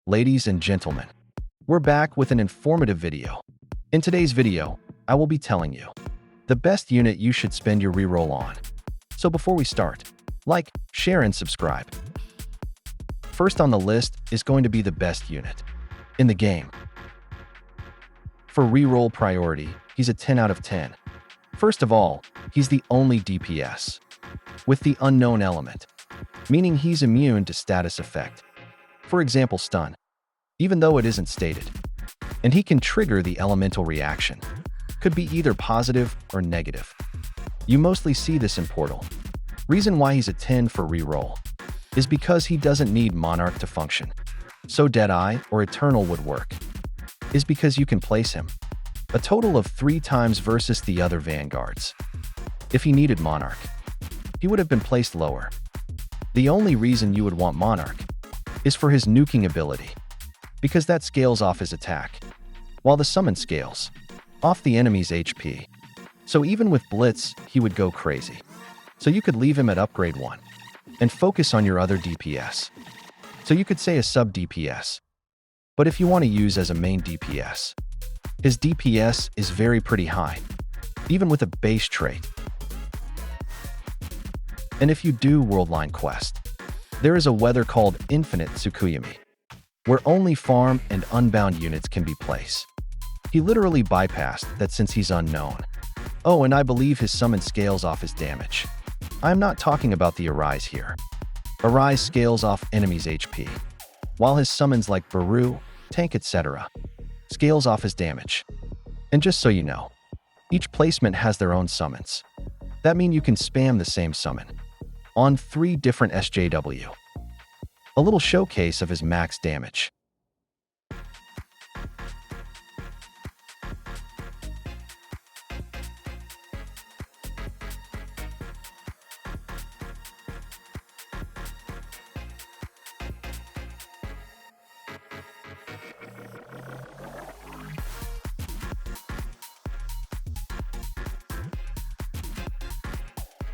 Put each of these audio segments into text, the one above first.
Ladies and gentlemen, we're back with an informative video. In today's video, I will be telling you the best unit you should spend your reroll on. So before we start, like, share, and subscribe. First on the list is going to be the best unit in the game. For reroll priority, he's a 10 out of 10. First of all, he's the only DPS with the unknown element, meaning he's immune to status effect. For example, stun, even though it isn't stated. And he can trigger the elemental reaction. Could be either positive or negative. You mostly see this in Portal. Reason why he's a 10 for reroll is because he doesn't need Monarch to function. So Deadeye or Eternal would work. Is because you can place him a total of 3 times versus the other Vanguards. If he needed Monarch, he would have been placed lower. The only reason you would want Monarch is for his nuking ability, because that scales off his attack, while the summon scales off the enemy's HP. So even with Blitz, he would go crazy. So you could leave him at upgrade 1 and focus on your other DPS. So you could say a sub DPS. But if you want to use as a main DPS, his DPS is pretty high, even with a base trait. And if you do Worldline Quest, there is a weather called Infinite Tsukuyami, where only farm and unbound units can be placed. He literally bypassed that since he's unknown. Oh, and I believe his summon scales off his damage. I'm not talking about the Arise here. Arise scales off enemies' HP, while his summons like Baru, Tank, etc. scales off his damage. And just so you know, each placement has their own summons. That means you can spam the same summon on 3 different SJW. A little showcase of his max damage.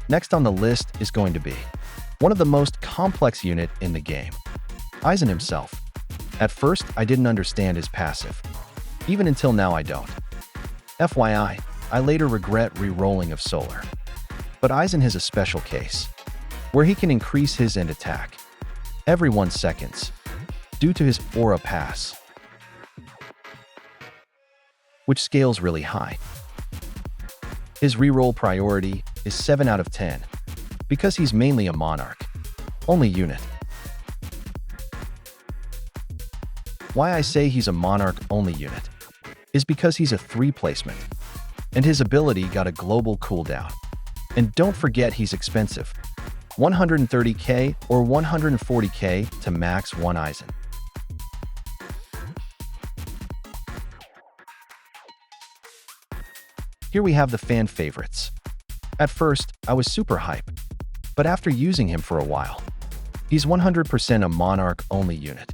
Next on the list is going to be one of the most complex unit in the game, Aizen himself. At first, I didn't understand his passive. Even until now I don't. FYI, I later regret re-rolling of Solar. But Aizen has a special case, where he can increase his end attack every 1 second, due to his Aura Pass, which scales really high. His reroll priority is 7 out of 10, because he's mainly a Monarch only unit. Why I say he's a Monarch only unit is because he's a 3 placement, and his ability got a global cooldown. And don't forget he's expensive, 130k or 140k to max 1 Aizen. Here we have the fan favorites. At first, I was super hype, but after using him for a while, he's 100% a Monarch only unit.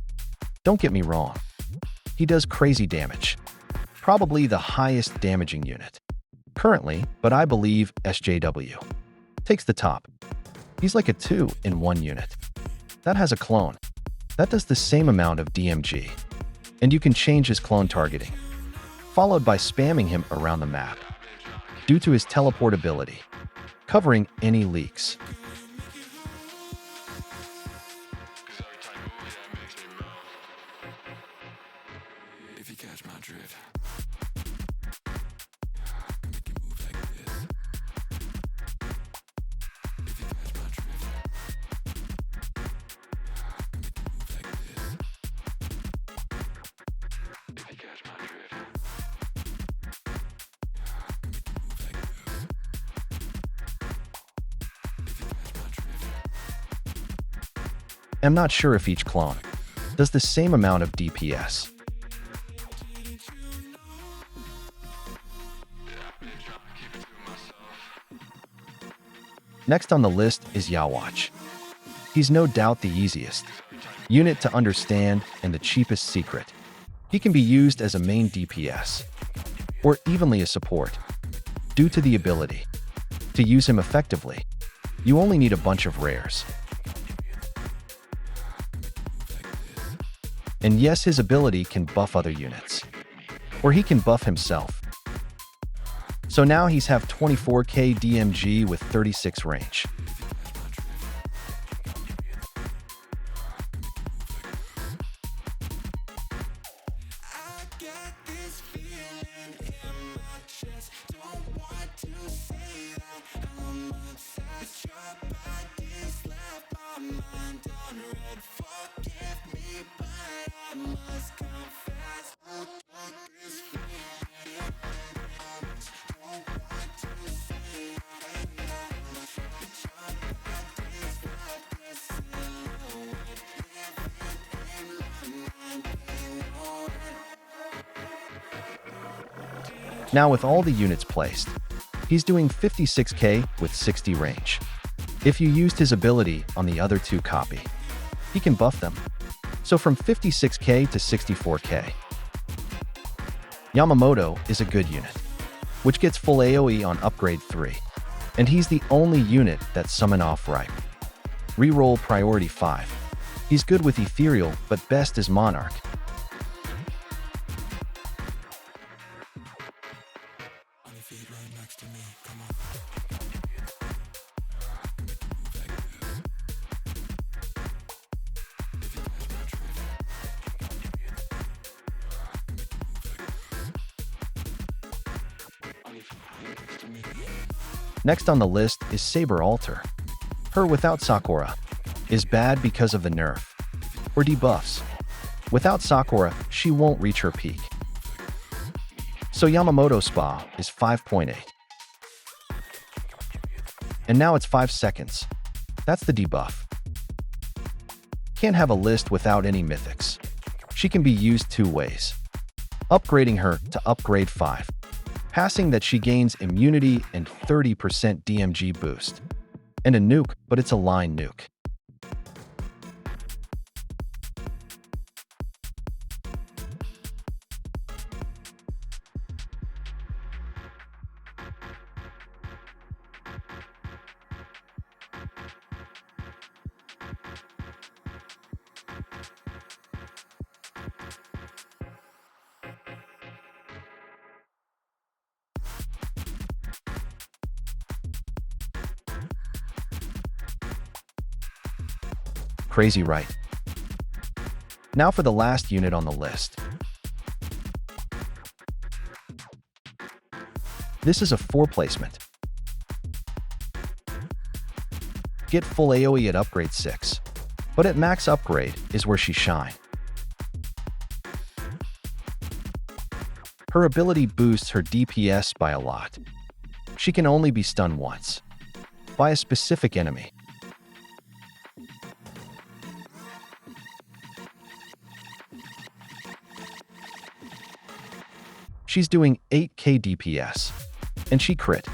Don't get me wrong, he does crazy damage, probably the highest damaging unit currently, but I believe SJW takes the top. He's like a 2-in-1 unit that has a clone that does the same amount of DMG, and you can change his clone targeting, followed by spamming him around the map due to his teleport ability, covering any leaks. If you catch my drift, make you move like this. If you catch my drift, make you move like this. If you catch my drift, make you move like this. If you catch my drift. I'm not sure if each clone does the same amount of DPS. Next on the list is Yawatch. He's no doubt the easiest unit to understand and the cheapest secret. He can be used as a main DPS, or evenly a support, due to the ability to use him effectively. You only need a bunch of rares. And yes, his ability can buff other units. Or he can buff himself. So now he's have 24k DMG with 36 range. Now with all the units placed, he's doing 56k with 60 range. If you used his ability on the other two copy, he can buff them. So from 56k to 64k. Yamamoto is a good unit, which gets full AoE on upgrade 3, and he's the only unit that's summon off ripe. Reroll priority 5. He's good with ethereal, but best is monarch. On your feet right next to me, come on. Next on the list is Saber Alter. Her without Sakura is bad because of the nerf or debuffs. Without Sakura, she won't reach her peak. So Yamamoto Spa is 5.8. And now it's 5 seconds. That's the debuff. Can't have a list without any mythics. She can be used two ways. Upgrading her to upgrade 5. Passing that she gains immunity and 30% DMG boost. And a nuke, but it's a line nuke. Crazy, right? Now for the last unit on the list. This is a 4 placement. Get full AoE at upgrade 6, but at max upgrade is where she shine. Her ability boosts her DPS by a lot. She can only be stunned once, by a specific enemy. She's doing 8k DPS, and she crit.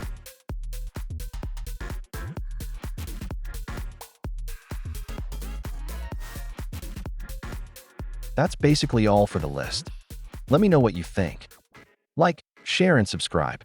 That's basically all for the list. Let me know what you think. Like, share, and subscribe.